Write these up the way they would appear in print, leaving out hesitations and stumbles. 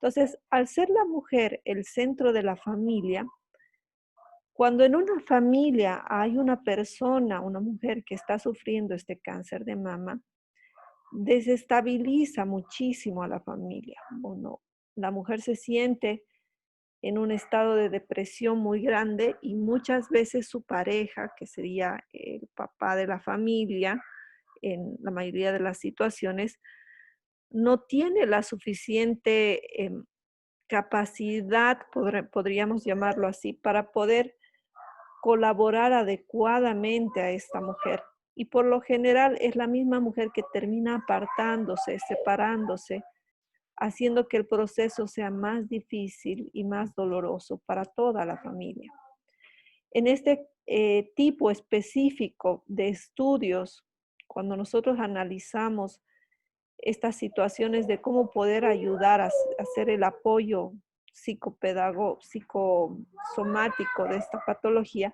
Entonces, al ser la mujer el centro de la familia, cuando en una familia hay una persona, una mujer que está sufriendo este cáncer de mama, desestabiliza muchísimo a la familia. Bueno, la mujer se siente en un estado de depresión muy grande y muchas veces su pareja, que sería el papá de la familia, en la mayoría de las situaciones, no tiene la suficiente capacidad, podríamos llamarlo así, para poder colaborar adecuadamente a esta mujer. Y por lo general es la misma mujer que termina apartándose, separándose, haciendo que el proceso sea más difícil y más doloroso para toda la familia. En este tipo específico de estudios, cuando nosotros analizamos estas situaciones de cómo poder ayudar a hacer el apoyo psicosomático de esta patología,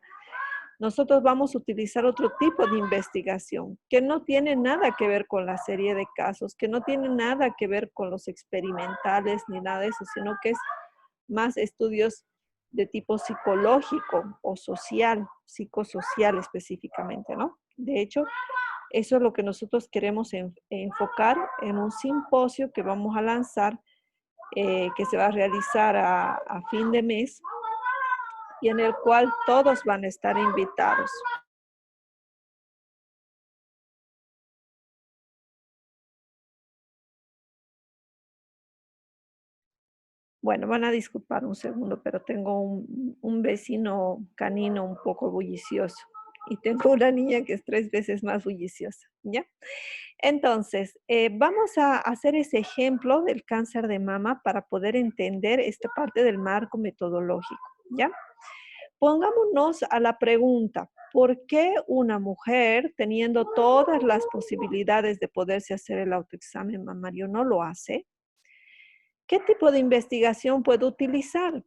nosotros vamos a utilizar otro tipo de investigación que no tiene nada que ver con la serie de casos, que no tiene nada que ver con los experimentales ni nada de eso, sino que es más estudios de tipo psicológico o social, psicosocial específicamente, ¿no? De hecho, eso es lo que nosotros queremos enfocar en un simposio que vamos a lanzar, que se va a realizar a fin de mes y en el cual todos van a estar invitados. Bueno, van a disculpar un segundo, pero tengo un vecino canino un poco bullicioso y tengo una niña que es 3 veces más bulliciosa, ¿ya? Entonces, vamos a hacer ese ejemplo del cáncer de mama para poder entender esta parte del marco metodológico, ¿ya? Pongámonos a la pregunta, ¿por qué una mujer, teniendo todas las posibilidades de poderse hacer el autoexamen mamario, no lo hace? ¿Qué tipo de investigación puedo utilizar?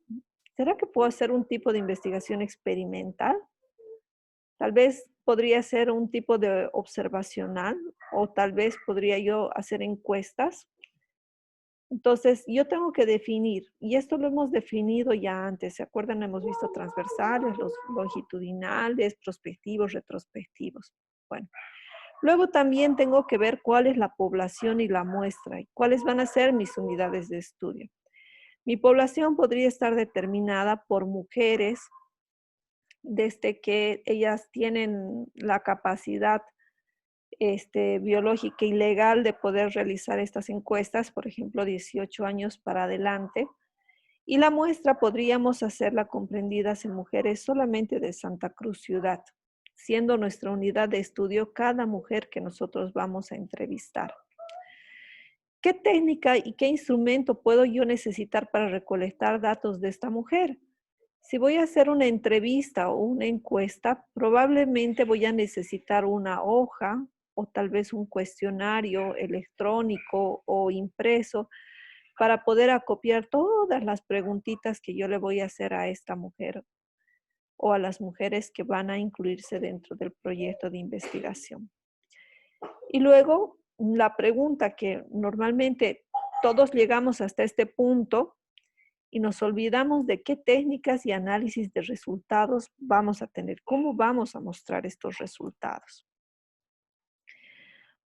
¿Será que puedo hacer un tipo de investigación experimental? Tal vez podría ser un tipo de observacional o tal vez podría yo hacer encuestas. Entonces, yo tengo que definir, y esto lo hemos definido ya antes, ¿se acuerdan? Hemos visto transversales, los longitudinales, prospectivos, retrospectivos. Bueno, luego también tengo que ver cuál es la población y la muestra y cuáles van a ser mis unidades de estudio. Mi población podría estar determinada por mujeres desde que ellas tienen la capacidad biológica y legal de poder realizar estas encuestas, por ejemplo, 18 años para adelante. Y la muestra podríamos hacerla comprendidas en mujeres solamente de Santa Cruz Ciudad, siendo nuestra unidad de estudio cada mujer que nosotros vamos a entrevistar. ¿Qué técnica y qué instrumento puedo yo necesitar para recolectar datos de esta mujer? Si voy a hacer una entrevista o una encuesta, probablemente voy a necesitar una hoja o tal vez un cuestionario electrónico o impreso para poder acopiar todas las preguntitas que yo le voy a hacer a esta mujer o a las mujeres que van a incluirse dentro del proyecto de investigación. Y luego, la pregunta que normalmente todos llegamos hasta este punto y nos olvidamos de qué técnicas y análisis de resultados vamos a tener, cómo vamos a mostrar estos resultados.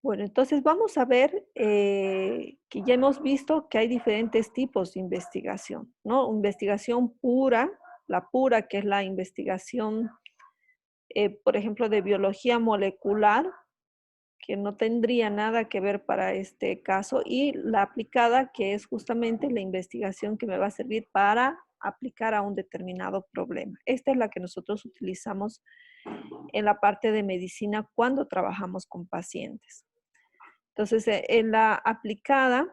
Bueno, entonces vamos a ver que ya hemos visto que hay diferentes tipos de investigación, ¿no? Investigación pura, la pura que es la investigación, por ejemplo, de biología molecular, que no tendría nada que ver para este caso, y la aplicada, que es justamente la investigación que me va a servir para aplicar a un determinado problema. Esta es la que nosotros utilizamos en la parte de medicina cuando trabajamos con pacientes. Entonces, en la aplicada,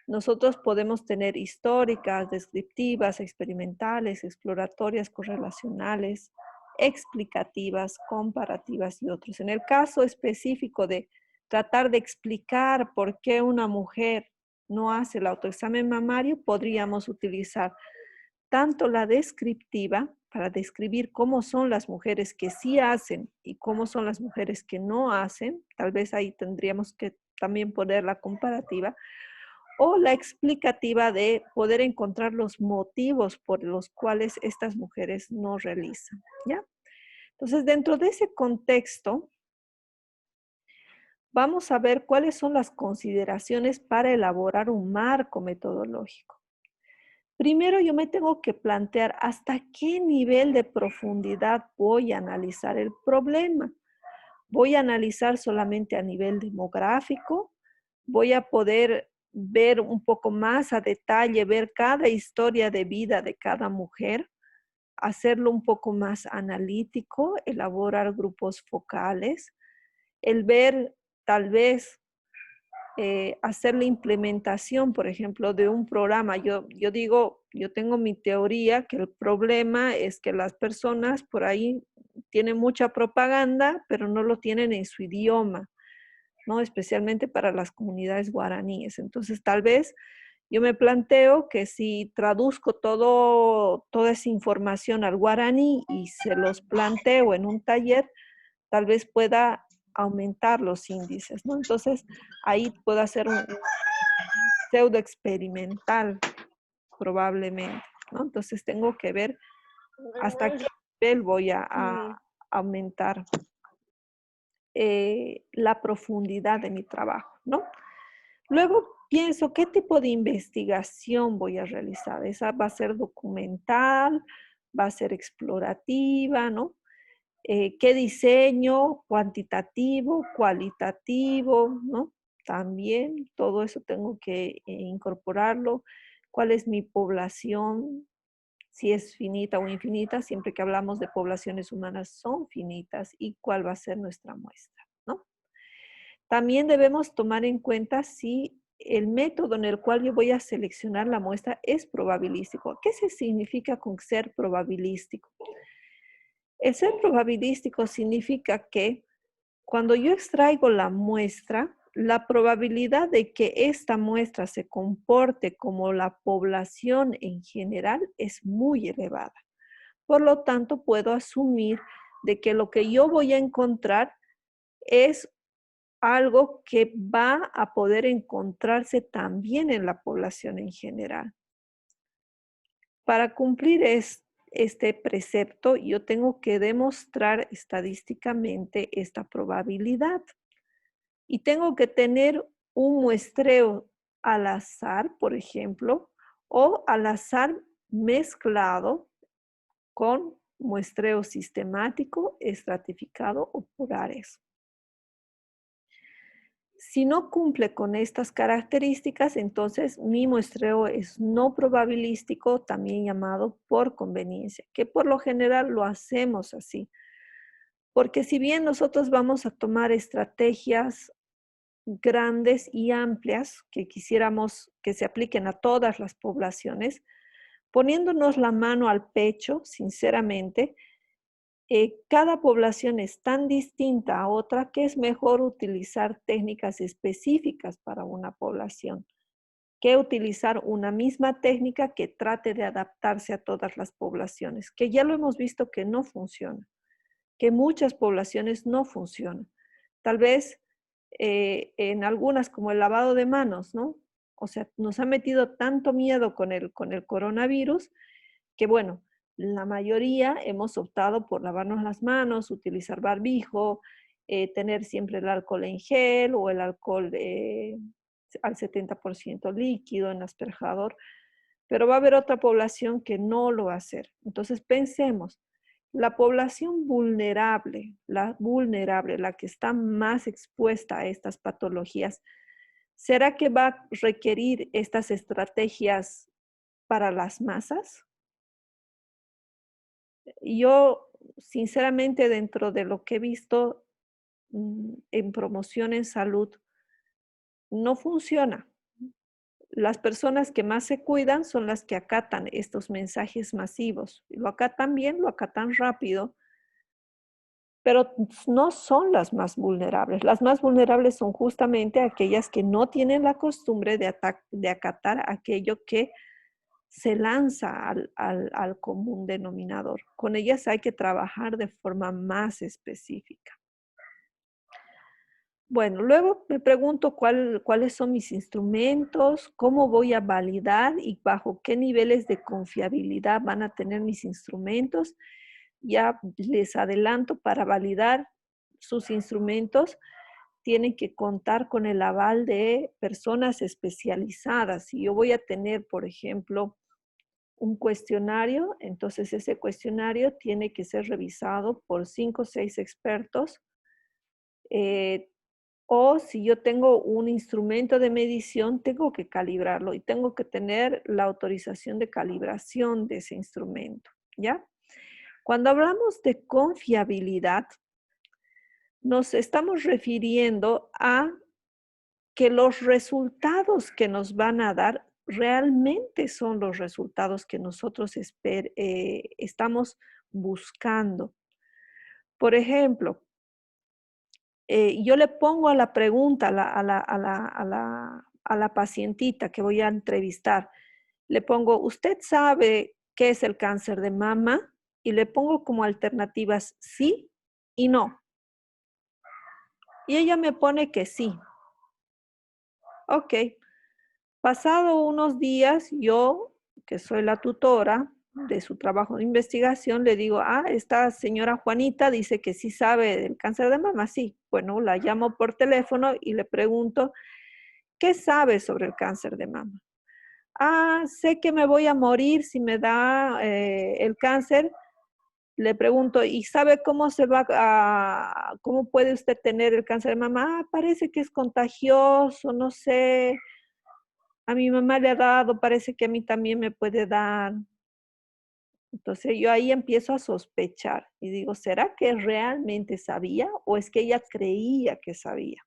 nosotros podemos tener históricas, descriptivas, experimentales, exploratorias, correlacionales, explicativas, comparativas y otros. En el caso específico de tratar de explicar por qué una mujer no hace el autoexamen mamario, podríamos utilizar tanto la descriptiva para describir cómo son las mujeres que sí hacen y cómo son las mujeres que no hacen. Tal vez ahí tendríamos que también poner la comparativa o la explicativa de poder encontrar los motivos por los cuales estas mujeres no realizan, ¿ya? Entonces, dentro de ese contexto, vamos a ver cuáles son las consideraciones para elaborar un marco metodológico. Primero, yo me tengo que plantear hasta qué nivel de profundidad voy a analizar el problema. Voy a analizar solamente a nivel demográfico, voy a poder ver un poco más a detalle, ver cada historia de vida de cada mujer, hacerlo un poco más analítico, elaborar grupos focales, el ver tal vez hacer la implementación, por ejemplo, de un programa. Yo digo, yo tengo mi teoría que el problema es que las personas por ahí tienen mucha propaganda, pero no lo tienen en su idioma, ¿no? Especialmente para las comunidades guaraníes. Entonces, tal vez yo me planteo que si traduzco toda esa información al guaraní y se los planteo en un taller, tal vez pueda aumentar los índices, ¿no? Entonces, ahí puedo hacer un pseudo experimental, probablemente, ¿no? Entonces, tengo que ver hasta qué nivel voy a aumentar la profundidad de mi trabajo, ¿no? Luego pienso, ¿qué tipo de investigación voy a realizar? Esa va a ser documental, va a ser explorativa, ¿no? ¿Qué diseño? Cuantitativo, cualitativo, ¿no? También todo eso tengo que incorporarlo. ¿Cuál es mi población? Si es finita o infinita, siempre que hablamos de poblaciones humanas son finitas y cuál va a ser nuestra muestra, ¿no? También debemos tomar en cuenta si el método en el cual yo voy a seleccionar la muestra es probabilístico. ¿Qué se significa con ser probabilístico? El ser probabilístico significa que cuando yo extraigo la muestra, la probabilidad de que esta muestra se comporte como la población en general es muy elevada. Por lo tanto, puedo asumir de que lo que yo voy a encontrar es algo que va a poder encontrarse también en la población en general. Para cumplir este precepto, yo tengo que demostrar estadísticamente esta probabilidad y tengo que tener un muestreo al azar, por ejemplo, o al azar mezclado con muestreo sistemático, estratificado o por áreas. Si no cumple con estas características, entonces mi muestreo es no probabilístico, también llamado por conveniencia, que por lo general lo hacemos así. Porque si bien nosotros vamos a tomar estrategias grandes y amplias que quisiéramos que se apliquen a todas las poblaciones, poniéndonos la mano al pecho, sinceramente, cada población es tan distinta a otra que es mejor utilizar técnicas específicas para una población que utilizar una misma técnica que trate de adaptarse a todas las poblaciones, que ya lo hemos visto que no funciona, que muchas poblaciones no funcionan. Tal vez en algunas como el lavado de manos, ¿no? O sea, nos ha metido tanto miedo con el coronavirus que bueno, la mayoría hemos optado por lavarnos las manos, utilizar barbijo, tener siempre el alcohol en gel o el alcohol al 70% líquido en asperjador, pero va a haber otra población que no lo va a hacer. Entonces pensemos, la población vulnerable, la que está más expuesta a estas patologías, ¿será que va a requerir estas estrategias para las masas? Yo, sinceramente, dentro de lo que he visto en promoción en salud, no funciona. Las personas que más se cuidan son las que acatan estos mensajes masivos. Lo acatan bien, lo acatan rápido, pero no son las más vulnerables. Las más vulnerables son justamente aquellas que no tienen la costumbre de acatar aquello que se lanza al común denominador. Con ellas hay que trabajar de forma más específica. Bueno, luego me pregunto cuáles son mis instrumentos, cómo voy a validar y bajo qué niveles de confiabilidad van a tener mis instrumentos. Ya les adelanto, para validar sus instrumentos tienen que contar con el aval de personas especializadas. Si yo voy a tener, por ejemplo, un cuestionario, entonces ese cuestionario tiene que ser revisado por 5 o 6 expertos. eh, o si yo tengo un instrumento de medición, tengo que calibrarlo y tengo que tener la autorización de calibración de ese instrumento, ¿ya? Cuando hablamos de confiabilidad, nos estamos refiriendo a que los resultados que nos van a dar realmente son los resultados que nosotros estamos buscando. Por ejemplo, yo le pongo a la pregunta a la pacientita que voy a entrevistar, le pongo, ¿usted sabe qué es el cáncer de mama? Y le pongo como alternativas sí y no. Y ella me pone que sí. Ok. Pasado unos días, yo, que soy la tutora de su trabajo de investigación, le digo, esta señora Juanita dice que sí sabe del cáncer de mama. Sí, bueno, la llamo por teléfono y le pregunto, ¿qué sabe sobre el cáncer de mama? Sé que me voy a morir si me da el cáncer. Le pregunto, ¿y sabe cómo puede usted tener el cáncer de mama? Parece que es contagioso, no sé. A mi mamá le ha dado, parece que a mí también me puede dar. Entonces yo ahí empiezo a sospechar y digo, ¿será que realmente sabía o es que ella creía que sabía?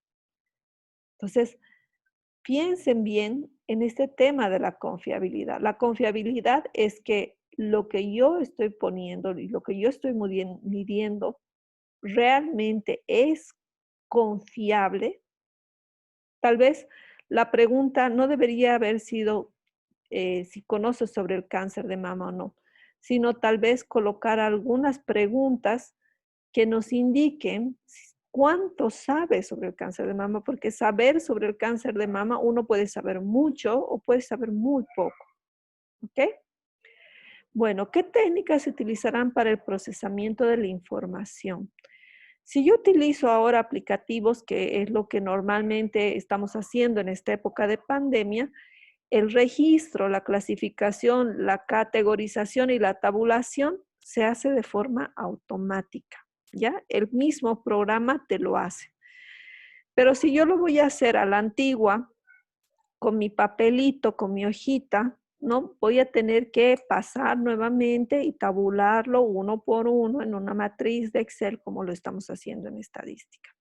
Entonces, piensen bien en este tema de la confiabilidad. La confiabilidad es que lo que yo estoy poniendo y lo que yo estoy midiendo realmente es confiable. Tal vez la pregunta no debería haber sido si conoces sobre el cáncer de mama o no, sino tal vez colocar algunas preguntas que nos indiquen cuánto sabes sobre el cáncer de mama, porque saber sobre el cáncer de mama uno puede saber mucho o puede saber muy poco. ¿Ok? Bueno, ¿qué técnicas se utilizarán para el procesamiento de la información? Si yo utilizo ahora aplicativos, que es lo que normalmente estamos haciendo en esta época de pandemia, el registro, la clasificación, la categorización y la tabulación se hace de forma automática, ¿ya? El mismo programa te lo hace. Pero si yo lo voy a hacer a la antigua, con mi papelito, con mi hojita, ¿no? Voy a tener que pasar nuevamente y tabularlo uno por uno en una matriz de Excel como lo estamos haciendo en estadística.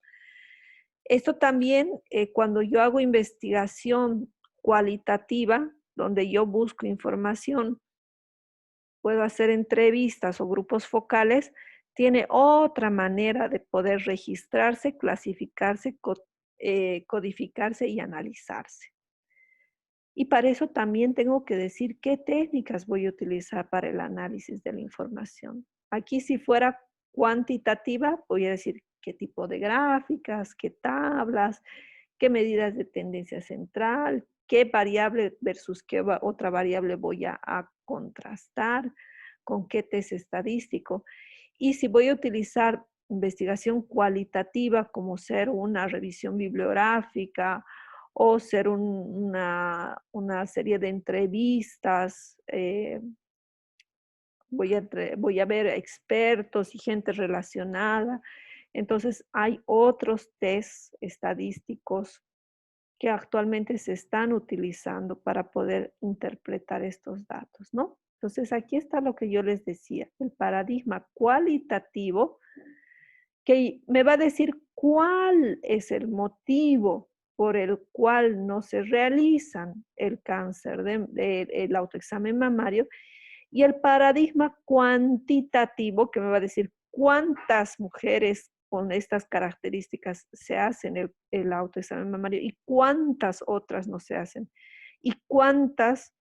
Esto también, cuando yo hago investigación cualitativa, donde yo busco información, puedo hacer entrevistas o grupos focales, tiene otra manera de poder registrarse, clasificarse, codificarse y analizarse. Y para eso también tengo que decir qué técnicas voy a utilizar para el análisis de la información. Aquí si fuera cuantitativa, voy a decir qué tipo de gráficas, qué tablas, qué medidas de tendencia central, qué variable versus qué otra variable voy a contrastar, con qué test estadístico. Y si voy a utilizar investigación cualitativa como ser una revisión bibliográfica o ser una serie de entrevistas, voy a ver expertos y gente relacionada. Entonces, hay otros test estadísticos que actualmente se están utilizando para poder interpretar estos datos, ¿no? Entonces, aquí está lo que yo les decía, el paradigma cualitativo que me va a decir cuál es el motivo por el cual no se realizan el cáncer, el autoexamen mamario, y el paradigma cuantitativo que me va a decir cuántas mujeres con estas características se hacen el autoexamen mamario y cuántas otras no se hacen, y cuántas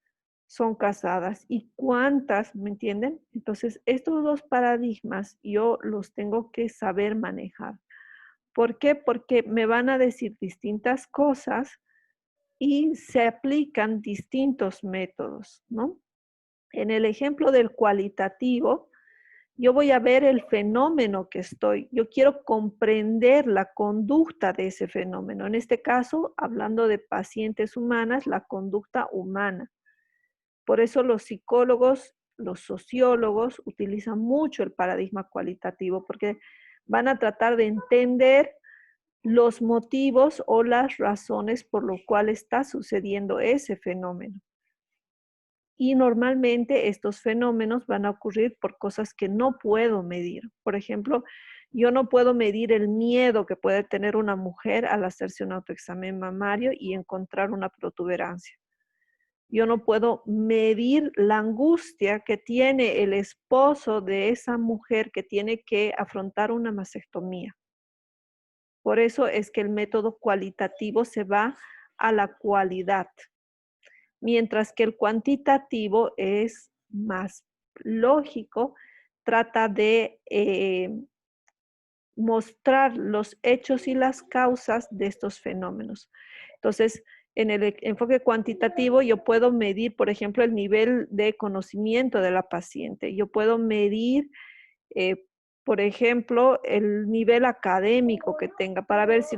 son casadas y cuántas, ¿me entienden? Entonces, estos dos paradigmas yo los tengo que saber manejar, ¿Por qué? Porque me van a decir distintas cosas y se aplican distintos métodos, ¿no? En el ejemplo del cualitativo, yo voy a ver el fenómeno que yo quiero comprender la conducta de ese fenómeno. En este caso, hablando de pacientes humanas, la conducta humana. Por eso los psicólogos, los sociólogos utilizan mucho el paradigma cualitativo, porque van a tratar de entender los motivos o las razones por lo cual está sucediendo ese fenómeno. Y normalmente estos fenómenos van a ocurrir por cosas que no puedo medir. Por ejemplo, yo no puedo medir el miedo que puede tener una mujer al hacerse un autoexamen mamario y encontrar una protuberancia. Yo no puedo medir la angustia que tiene el esposo de esa mujer que tiene que afrontar una mastectomía. Por eso es que el método cualitativo se va a la cualidad, mientras que el cuantitativo es más lógico, trata de mostrar los hechos y las causas de estos fenómenos. Entonces, en el enfoque cuantitativo yo puedo medir, por ejemplo, el nivel de conocimiento de la paciente. Yo puedo medir, eh, por ejemplo, el nivel académico que tenga para ver si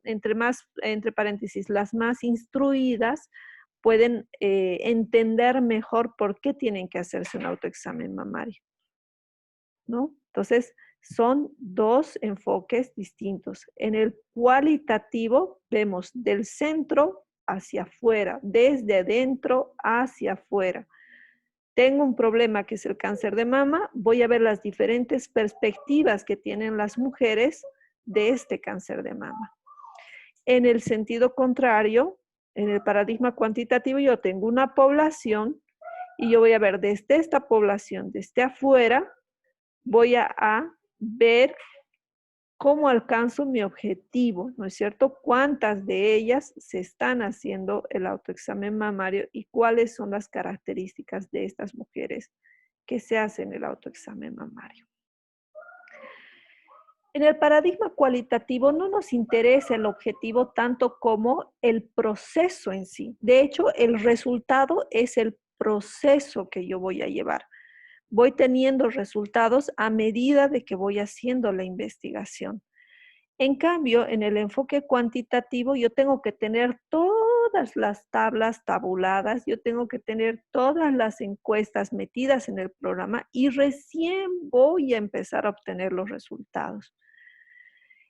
entre paréntesis, las más instruidas pueden entender mejor por qué tienen que hacerse un autoexamen mamario, ¿no? Entonces, son dos enfoques distintos. En el cualitativo vemos del centro hacia afuera, desde adentro hacia afuera. Tengo un problema que es el cáncer de mama, voy a ver las diferentes perspectivas que tienen las mujeres de este cáncer de mama. En el sentido contrario, en el paradigma cuantitativo, yo tengo una población y yo voy a ver desde esta población, desde afuera, voy a ver cómo alcanzo mi objetivo, ¿no es cierto? ¿Cuántas de ellas se están haciendo el autoexamen mamario y cuáles son las características de estas mujeres que se hacen el autoexamen mamario? En el paradigma cualitativo no nos interesa el objetivo tanto como el proceso en sí. De hecho, el resultado es el proceso que yo voy a llevar. Voy teniendo resultados a medida de que voy haciendo la investigación. En cambio, en el enfoque cuantitativo, yo tengo que tener todas las tablas tabuladas, yo tengo que tener todas las encuestas metidas en el programa y recién voy a empezar a obtener los resultados.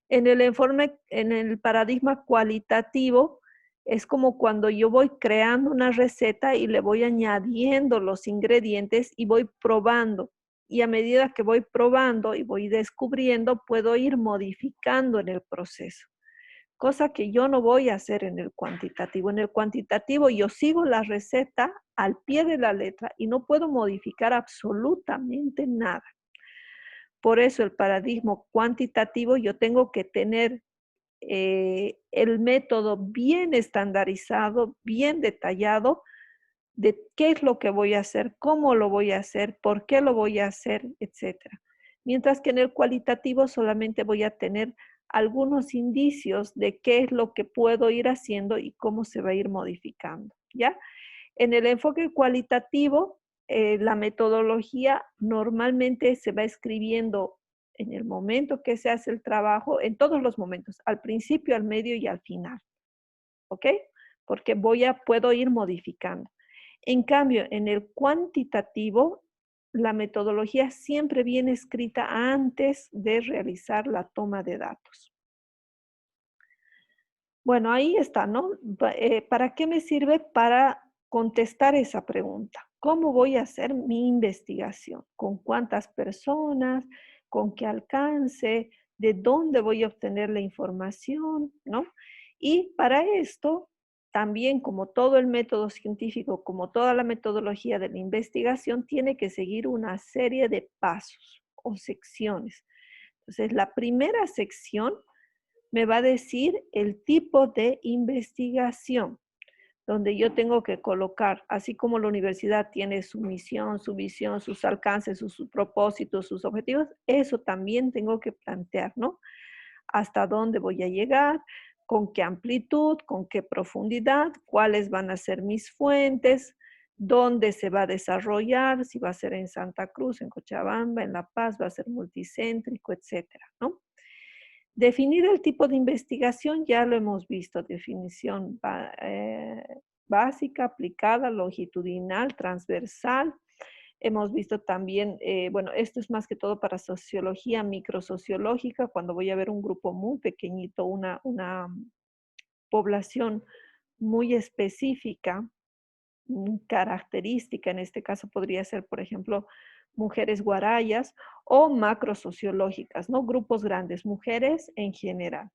En el paradigma cualitativo, es como cuando yo voy creando una receta y le voy añadiendo los ingredientes y voy probando. Y a medida que voy probando y voy descubriendo, puedo ir modificando en el proceso. Cosa que yo no voy a hacer en el cuantitativo. En el cuantitativo yo sigo la receta al pie de la letra y no puedo modificar absolutamente nada. Por eso el paradigma cuantitativo yo tengo que tener el método bien estandarizado, bien detallado de qué es lo que voy a hacer, cómo lo voy a hacer, por qué lo voy a hacer, etcétera. Mientras que en el cualitativo solamente voy a tener algunos indicios de qué es lo que puedo ir haciendo y cómo se va a ir modificando, ¿ya? En el enfoque cualitativo, la metodología normalmente se va escribiendo en el momento que se hace el trabajo, en todos los momentos, al principio, al medio y al final, ¿ok? Porque puedo ir modificando. En cambio, en el cuantitativo, la metodología siempre viene escrita antes de realizar la toma de datos. Bueno, ahí está, ¿no? ¿Para qué me sirve? Para contestar esa pregunta. ¿Cómo voy a hacer mi investigación? ¿Con cuántas personas? ¿Con qué alcance? ¿De dónde voy a obtener la información? ¿No? Y para esto, también como todo el método científico, como toda la metodología de la investigación, tiene que seguir una serie de pasos o secciones. Entonces, la primera sección me va a decir el tipo de investigación, donde yo tengo que colocar, así como la universidad tiene su misión, su visión, sus alcances, sus propósitos, sus objetivos, eso también tengo que plantear, ¿no? hasta dónde voy a llegar, con qué amplitud, con qué profundidad, cuáles van a ser mis fuentes, dónde se va a desarrollar, si va a ser en Santa Cruz, en Cochabamba, en La Paz, va a ser multicéntrico, etcétera, ¿no? Definir el tipo de investigación ya lo hemos visto, definición básica, aplicada, longitudinal, transversal. Hemos visto también, bueno, esto es más que todo para sociología microsociológica, cuando voy a ver un grupo muy pequeñito, una población muy específica, característica, en este caso podría ser, por ejemplo, mujeres guarayas o macrosociológicas, ¿no? Grupos grandes, mujeres en general,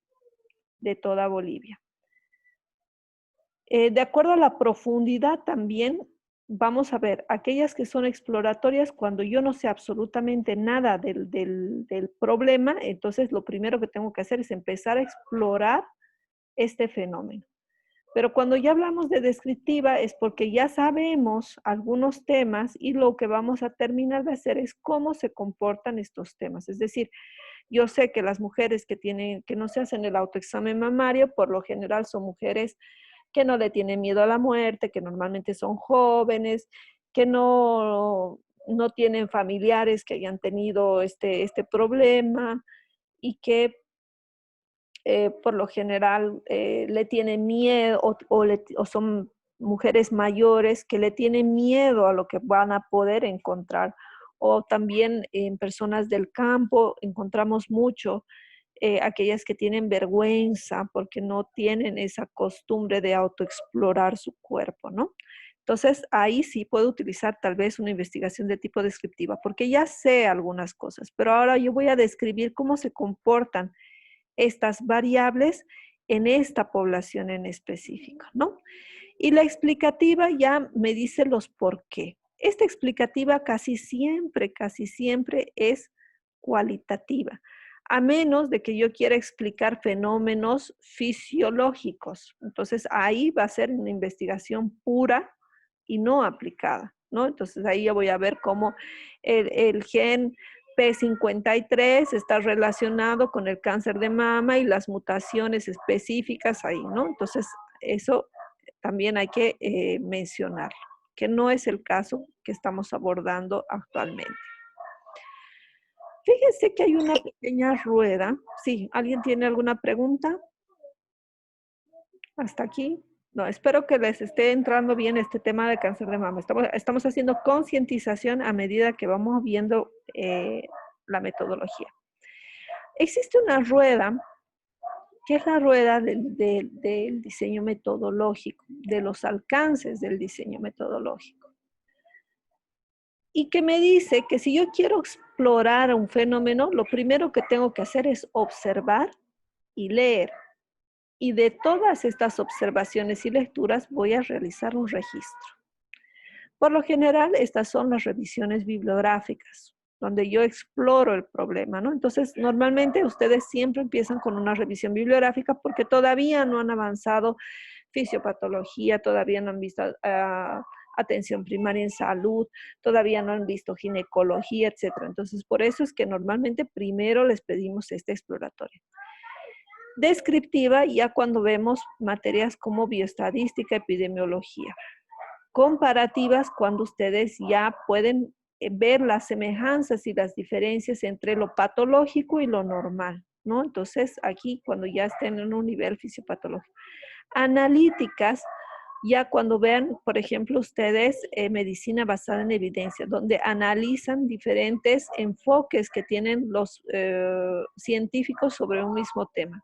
de toda Bolivia. De acuerdo a la profundidad también, vamos a ver, aquellas que son exploratorias, cuando yo no sé absolutamente nada del problema, entonces lo primero que tengo que hacer es empezar a explorar este fenómeno. Pero cuando ya hablamos de descriptiva es porque ya sabemos algunos temas y lo que vamos a terminar de hacer es cómo se comportan estos temas. Es decir, yo sé que las mujeres que no se hacen el autoexamen mamario, por lo general son mujeres que no le tienen miedo a la muerte, que normalmente son jóvenes, que no tienen familiares que hayan tenido este problema y que por lo general le tienen miedo o son mujeres mayores que le tienen miedo a lo que van a poder encontrar. O también en personas del campo encontramos mucho aquellas que tienen vergüenza porque no tienen esa costumbre de autoexplorar su cuerpo, ¿no? Entonces, ahí sí puedo utilizar tal vez una investigación de tipo descriptiva, porque ya sé algunas cosas, pero ahora yo voy a describir cómo se comportan estas variables en esta población en específico, ¿no? Y la explicativa ya me dice los por qué. Esta explicativa casi siempre es cualitativa, a menos de que yo quiera explicar fenómenos fisiológicos. Entonces ahí va a ser una investigación pura y no aplicada, ¿no? Entonces ahí yo voy a ver cómo el gen P53 está relacionado con el cáncer de mama y las mutaciones específicas ahí, ¿no? Entonces eso también hay que mencionarlo, que no es el caso que estamos abordando actualmente. Fíjense que hay una pequeña rueda. Sí, ¿alguien tiene alguna pregunta? ¿Hasta aquí? No, espero que les esté entrando bien este tema de cáncer de mama. Estamos haciendo concientización a medida que vamos viendo la metodología. Existe una rueda, que es la rueda del diseño metodológico, de los alcances del diseño metodológico. Y que me dice que si yo quiero explorar un fenómeno, lo primero que tengo que hacer es observar y leer. Y de todas estas observaciones y lecturas voy a realizar un registro. Por lo general, estas son las revisiones bibliográficas, donde yo exploro el problema, ¿no? Entonces, normalmente ustedes siempre empiezan con una revisión bibliográfica porque todavía no han avanzado fisiopatología, todavía no han visto atención primaria en salud, todavía no han visto ginecología, etcétera. Entonces, por eso es que normalmente primero les pedimos esta exploratoria. Descriptiva, ya cuando vemos materias como bioestadística, epidemiología. Comparativas, cuando ustedes ya pueden ver las semejanzas y las diferencias entre lo patológico y lo normal, ¿no? Entonces, aquí cuando ya estén en un nivel fisiopatológico. Analíticas, ya cuando vean, por ejemplo, ustedes medicina basada en evidencia, donde analizan diferentes enfoques que tienen los científicos sobre un mismo tema.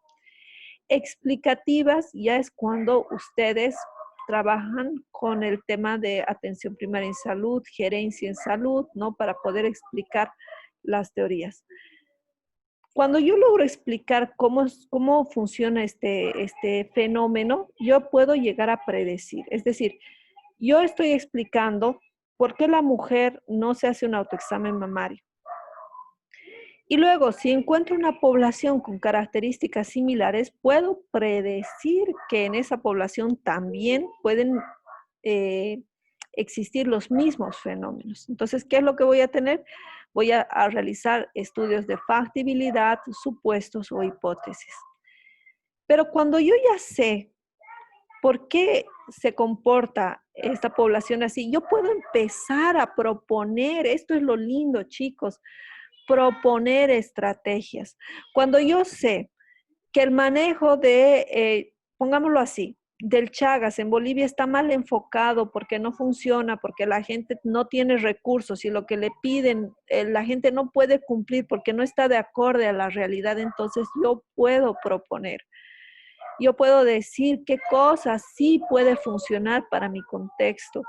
Explicativas ya es cuando ustedes trabajan con el tema de atención primaria en salud, gerencia en salud, ¿no? Para poder explicar las teorías. Cuando yo logro explicar cómo funciona este fenómeno, yo puedo llegar a predecir. Es decir, yo estoy explicando por qué la mujer no se hace un autoexamen mamario. Y luego, si encuentro una población con características similares, puedo predecir que en esa población también pueden existir los mismos fenómenos. Entonces, ¿qué es lo que voy a tener? voy a realizar estudios de factibilidad, supuestos o hipótesis. Pero cuando yo ya sé por qué se comporta esta población así, yo puedo empezar a proponer, esto es lo lindo, chicos, proponer estrategias. Cuando yo sé que el manejo pongámoslo así, del Chagas en Bolivia está mal enfocado porque no funciona, porque la gente no tiene recursos y lo que le piden, la gente no puede cumplir porque no está de acorde a la realidad, entonces yo puedo proponer. Yo puedo decir qué cosas sí puede funcionar para mi contexto.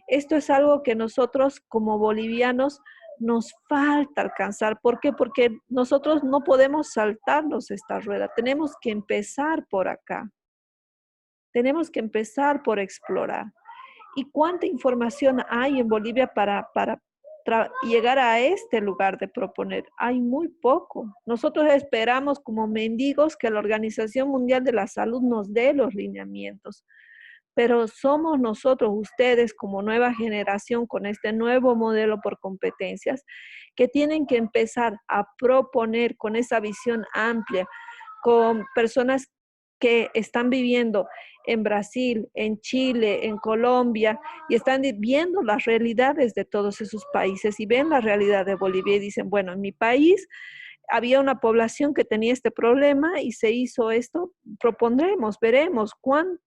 Esto es algo que nosotros como bolivianos nos falta alcanzar. ¿Por qué? Porque nosotros no podemos saltarnos esta rueda. Tenemos que empezar por acá. Tenemos que empezar por explorar. ¿Y cuánta información hay en Bolivia para llegar a este lugar de proponer? Hay muy poco. Nosotros esperamos como mendigos que la Organización Mundial de la Salud nos dé los lineamientos, pero somos nosotros, ustedes como nueva generación con este nuevo modelo por competencias, que tienen que empezar a proponer con esa visión amplia, con personas que están viviendo en Brasil, en Chile, en Colombia, y están viendo las realidades de todos esos países y ven la realidad de Bolivia y dicen, bueno, en mi país había una población que tenía este problema y se hizo esto, propondremos, veremos cuán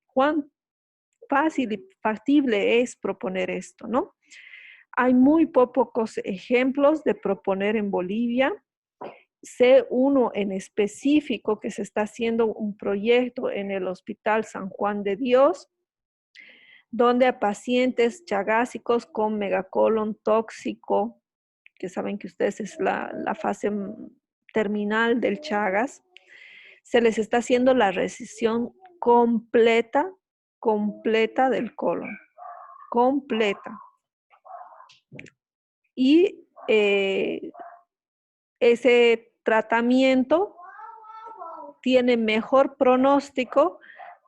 fácil y factible es proponer esto, ¿no? Hay muy pocos ejemplos de proponer en Bolivia. Sé uno en específico que se está haciendo un proyecto en el Hospital San Juan de Dios, donde a pacientes chagásicos con megacolon tóxico, que saben que ustedes es la fase terminal del Chagas, se les está haciendo la resección completa del colon, completa. Y ese tratamiento tiene mejor pronóstico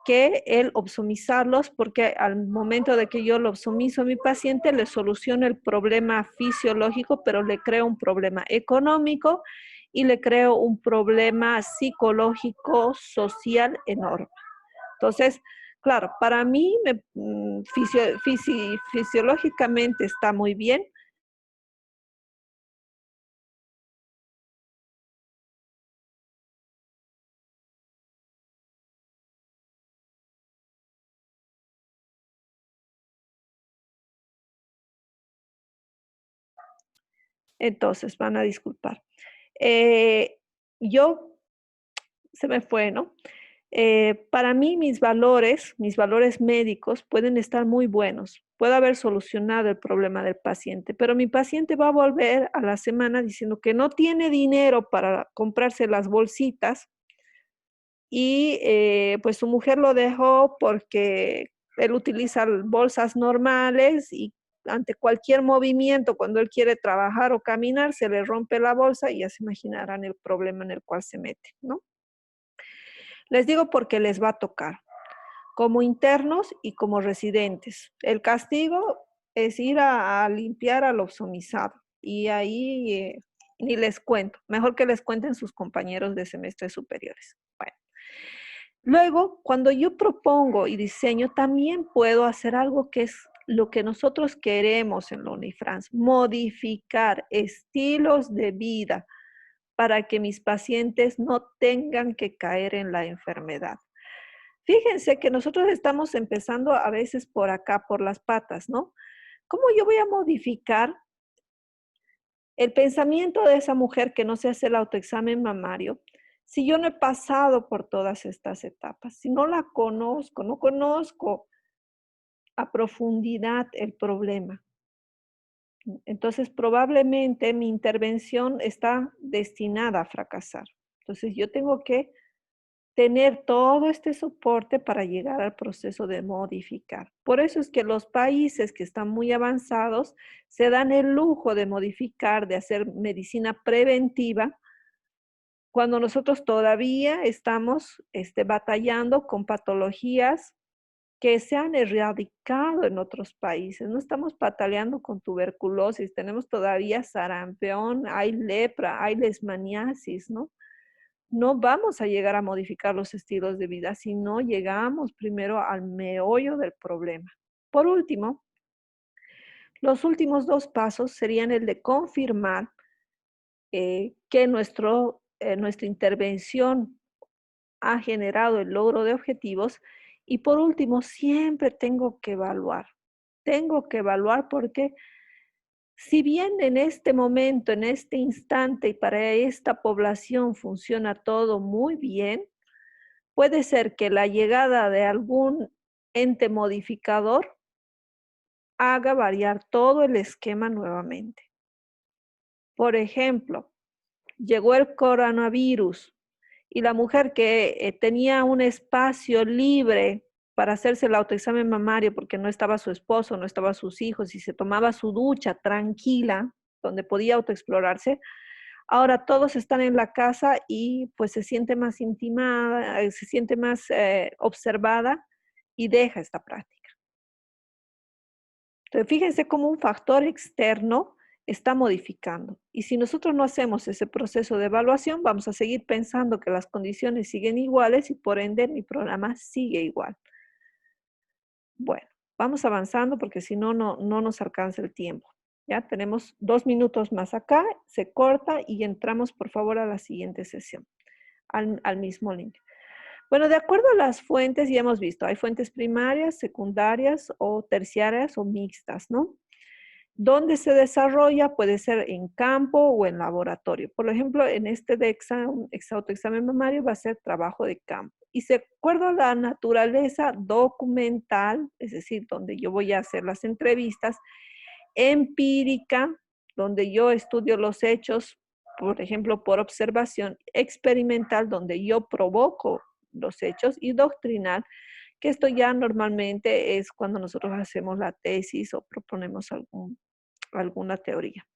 que el opsumizarlos, porque al momento de que yo lo opsumizo a mi paciente, le soluciono el problema fisiológico, pero le creo un problema económico y le creo un problema psicológico, social enorme. Entonces, claro, para mí fisiológicamente está muy bien. Entonces, van a disculpar. Eh, yo, se me fue, ¿no? Para mí mis valores médicos pueden estar muy buenos. Puedo haber solucionado el problema del paciente, pero mi paciente va a volver a la semana diciendo que no tiene dinero para comprarse las bolsitas y pues su mujer lo dejó porque él utiliza bolsas normales y ante cualquier movimiento, cuando él quiere trabajar o caminar, se le rompe la bolsa y ya se imaginarán el problema en el cual se mete, ¿no? Les digo porque les va a tocar, como internos y como residentes. El castigo es ir a limpiar al opsomizado y ahí ni les cuento, mejor que les cuenten sus compañeros de semestres superiores. Bueno. Luego, cuando yo propongo y diseño, también puedo hacer algo que es lo que nosotros queremos en la Unifrance, modificar estilos de vida para que mis pacientes no tengan que caer en la enfermedad. Fíjense que nosotros estamos empezando a veces por acá, por las patas, ¿no? ¿Cómo yo voy a modificar el pensamiento de esa mujer que no se hace el autoexamen mamario si yo no he pasado por todas estas etapas? Si no la conozco, no conozco a profundidad el problema. Entonces, probablemente mi intervención está destinada a fracasar. Entonces, yo tengo que tener todo este soporte para llegar al proceso de modificar. Por eso es que los países que están muy avanzados se dan el lujo de modificar, de hacer medicina preventiva, cuando nosotros todavía estamos batallando con patologías que se han erradicado en otros países. No estamos pataleando con tuberculosis, tenemos todavía sarampión, hay lepra, hay leishmaniasis, ¿no? No vamos a llegar a modificar los estilos de vida si no llegamos primero al meollo del problema. Por último, los últimos dos pasos serían el de confirmar que nuestra intervención ha generado el logro de objetivos. Y por último, siempre tengo que evaluar. Tengo que evaluar porque si bien en este momento, en este instante y para esta población funciona todo muy bien, puede ser que la llegada de algún ente modificador haga variar todo el esquema nuevamente. Por ejemplo, llegó el coronavirus y la mujer que tenía un espacio libre para hacerse el autoexamen mamario porque no estaba su esposo, no estaban sus hijos y se tomaba su ducha tranquila, donde podía autoexplorarse, ahora todos están en la casa y pues se siente más intimada, se siente más observada y deja esta práctica. Entonces, fíjense cómo un factor externo está modificando. Y si nosotros no hacemos ese proceso de evaluación, vamos a seguir pensando que las condiciones siguen iguales y por ende mi programa sigue igual. Bueno, vamos avanzando porque si no, no nos alcanza el tiempo. Ya tenemos 2 minutos más acá, se corta y entramos por favor a la siguiente sesión, al mismo link. Bueno, de acuerdo a las fuentes, ya hemos visto, hay fuentes primarias, secundarias o terciarias o mixtas, ¿no? ¿Dónde se desarrolla? Puede ser en campo o en laboratorio. Por ejemplo, en este de autoexamen mamario va a ser trabajo de campo. Y de acuerdo a la naturaleza documental, es decir, donde yo voy a hacer las entrevistas, empírica, donde yo estudio los hechos, por ejemplo, por observación, experimental, donde yo provoco los hechos, y doctrinal, que esto ya normalmente es cuando nosotros hacemos la tesis o proponemos alguna teoría.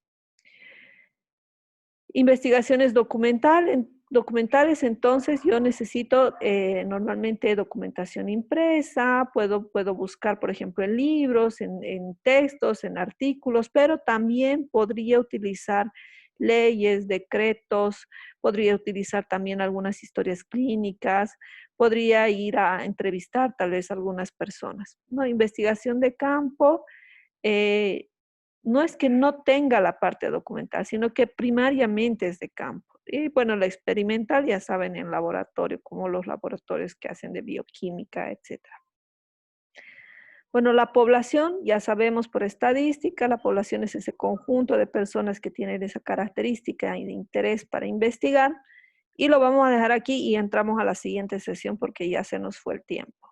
Investigaciones documentales, entonces yo necesito normalmente documentación impresa, puedo buscar, por ejemplo, en libros, en textos, en artículos, pero también podría utilizar leyes, decretos, podría utilizar también algunas historias clínicas, podría ir a entrevistar tal vez a algunas personas. ¿No? Investigación de campo, no es que no tenga la parte documental, sino que primariamente es de campo. Y bueno, la experimental ya saben en laboratorio, como los laboratorios que hacen de bioquímica, etcétera. Bueno, la población, ya sabemos por estadística, la población es ese conjunto de personas que tienen esa característica y de interés para investigar. Y lo vamos a dejar aquí y entramos a la siguiente sesión porque ya se nos fue el tiempo.